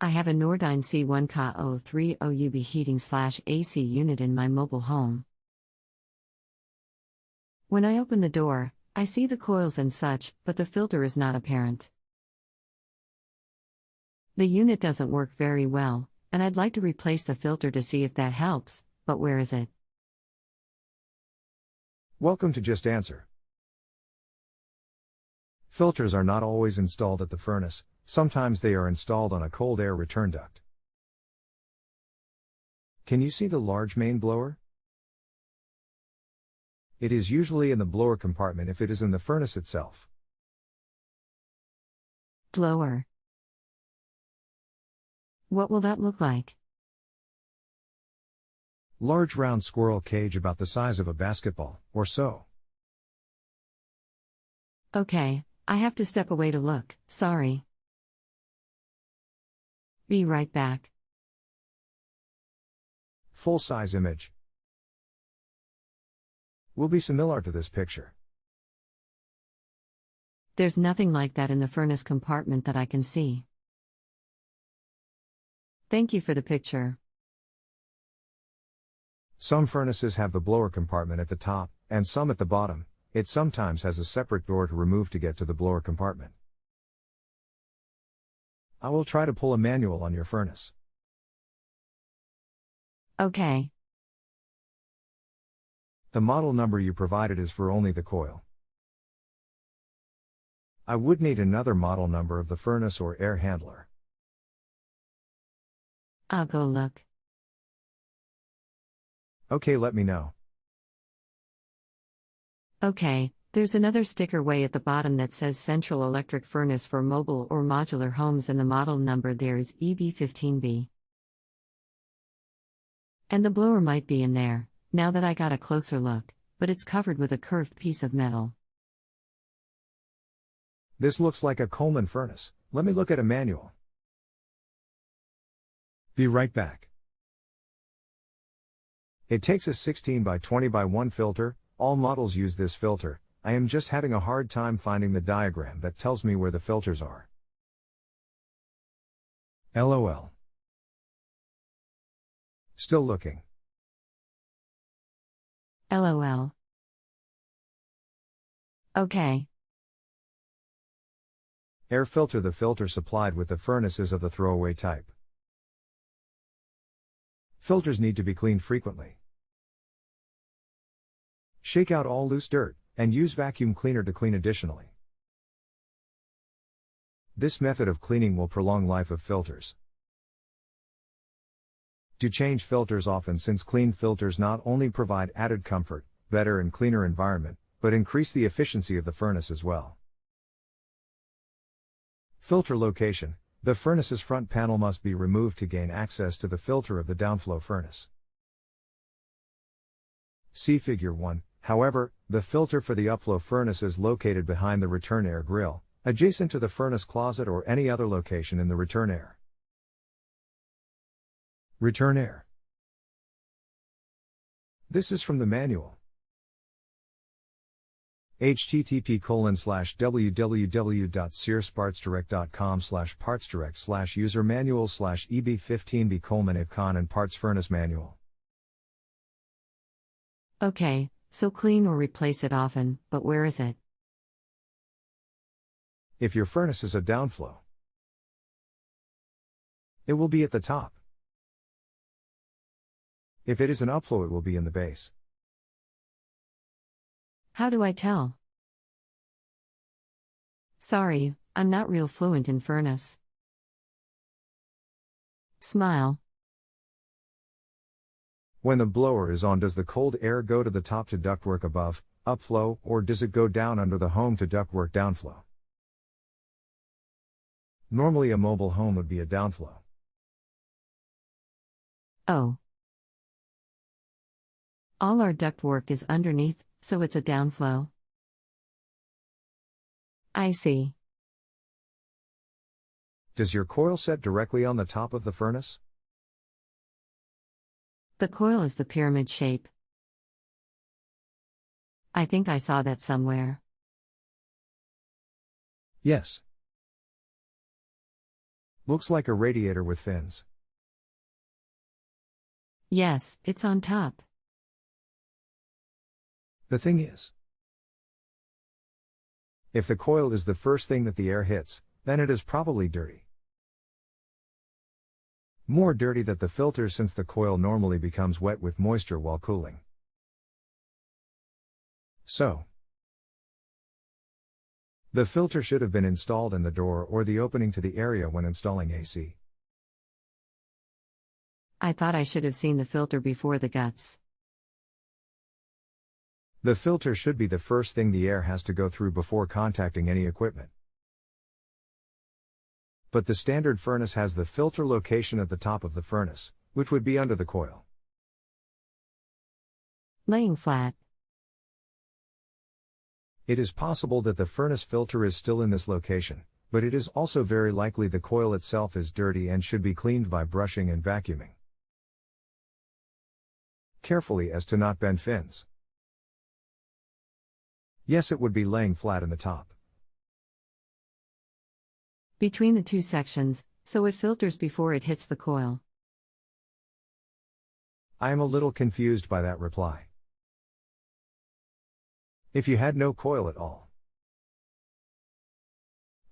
I have a Nordyne c1qa-030u-b heating/AC unit in my mobile home. When I open the door, I see the coils and such, but the filter is not apparent. The unit doesn't work very well, and I'd like to replace the filter to see if that helps, but where is it? Welcome to JustAnswer. Filters are not always installed at the furnace, sometimes they are installed on a cold air return duct. Can you see the large main blower? It is usually in the blower compartment if it is in the furnace itself. Blower. What will that look like? Large round squirrel cage about the size of a basketball, or so. Okay, I have to step away to look, sorry. Be right back. Full-size image will be similar to this picture. There's nothing like that in the furnace compartment that I can see. Thank you for the picture. Some furnaces have the blower compartment at the top, and some at the bottom. It sometimes has a separate door to remove to get to the blower compartment. I will try to pull a manual on your furnace. Okay. The model number you provided is for only the coil. I would need another model number of the furnace or air handler. I'll go look. Okay, let me know. Okay, there's another sticker way at the bottom that says Central Electric Furnace for Mobile or Modular Homes, and the model number there is EB15B. And the blower might be in there, now that I got a closer look, but it's covered with a curved piece of metal. This looks like a Coleman furnace. Let me look at a manual. Be right back. It takes a 16 by 20 by 1 filter. All models use this filter. I am just having a hard time finding the diagram that tells me where the filters are. LOL. Still looking. LOL. Okay. Air filter. The filter supplied with the furnace is of the throwaway type. Filters need to be cleaned frequently. Shake out all loose dirt, and use vacuum cleaner to clean additionally. This method of cleaning will prolong life of filters. Do change filters often, since clean filters not only provide added comfort, better and cleaner environment, but increase the efficiency of the furnace as well. Filter location. The furnace's front panel must be removed to gain access to the filter of the downflow furnace. See Figure 1. However, the filter for the upflow furnace is located behind the return air grill, adjacent to the furnace closet or any other location in the return air. Return air. This is from the manual. http://www.searspartsdirect.com/partsdirect/user-manual/eb15b Coleman Icon and Parts Furnace Manual. Okay, so clean or replace it often, but where is it? If your furnace is a downflow, it will be at the top. If it is an upflow, it will be in the base. How do I tell? Sorry, I'm not real fluent in furnace. Smile. When the blower is on, does the cold air go to the top to ductwork above, upflow, or does it go down under the home to ductwork downflow? Normally a mobile home would be a downflow. Oh. All our ductwork is underneath, so it's a downflow. I see. Does your coil set directly on the top of the furnace? The coil is the pyramid shape. I think I saw that somewhere. Yes. Looks like a radiator with fins. Yes, it's on top. The thing is, if the coil is the first thing that the air hits, then it is probably dirty. More dirty than the filter, since the coil normally becomes wet with moisture while cooling. So, the filter should have been installed in the door or the opening to the area when installing AC. I thought I should have seen the filter before the guts. The filter should be the first thing the air has to go through before contacting any equipment. But the standard furnace has the filter location at the top of the furnace, which would be under the coil. Laying flat. It is possible that the furnace filter is still in this location, but it is also very likely the coil itself is dirty and should be cleaned by brushing and vacuuming carefully as to not bend fins. Yes, it would be laying flat in the top, Between the two sections, so it filters before it hits the coil. I am a little confused by that reply. If you had no coil at all,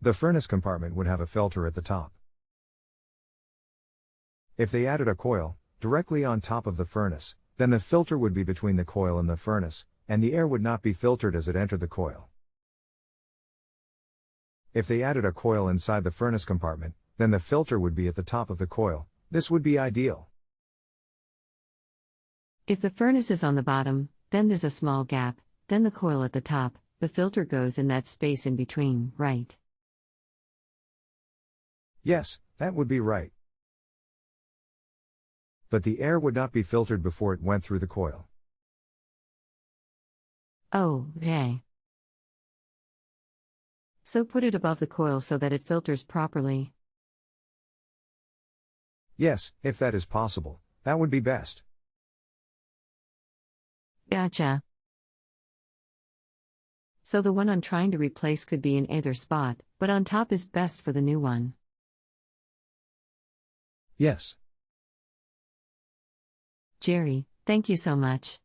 the furnace compartment would have a filter at the top. If they added a coil directly on top of the furnace, then the filter would be between the coil and the furnace, and the air would not be filtered as it entered the coil. If they added a coil inside the furnace compartment, then the filter would be at the top of the coil. This would be ideal. If the furnace is on the bottom, then there's a small gap, then the coil at the top, the filter goes in that space in between, right? Yes, that would be right. But the air would not be filtered before it went through the coil. Oh, okay. So put it above the coil so that it filters properly. Yes, if that is possible, that would be best. Gotcha. So the one I'm trying to replace could be in either spot, but on top is best for the new one. Yes. Jerry, thank you so much.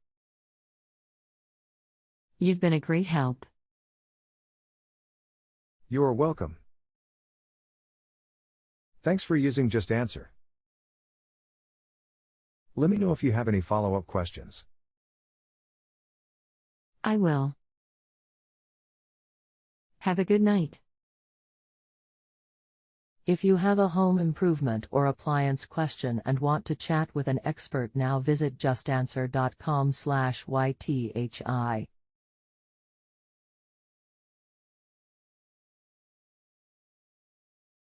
You've been a great help. You are welcome. Thanks for using JustAnswer. Let me know if you have any follow-up questions. I will. Have a good night. If you have a home improvement or appliance question and want to chat with an expert, now visit justanswer.com/ythi.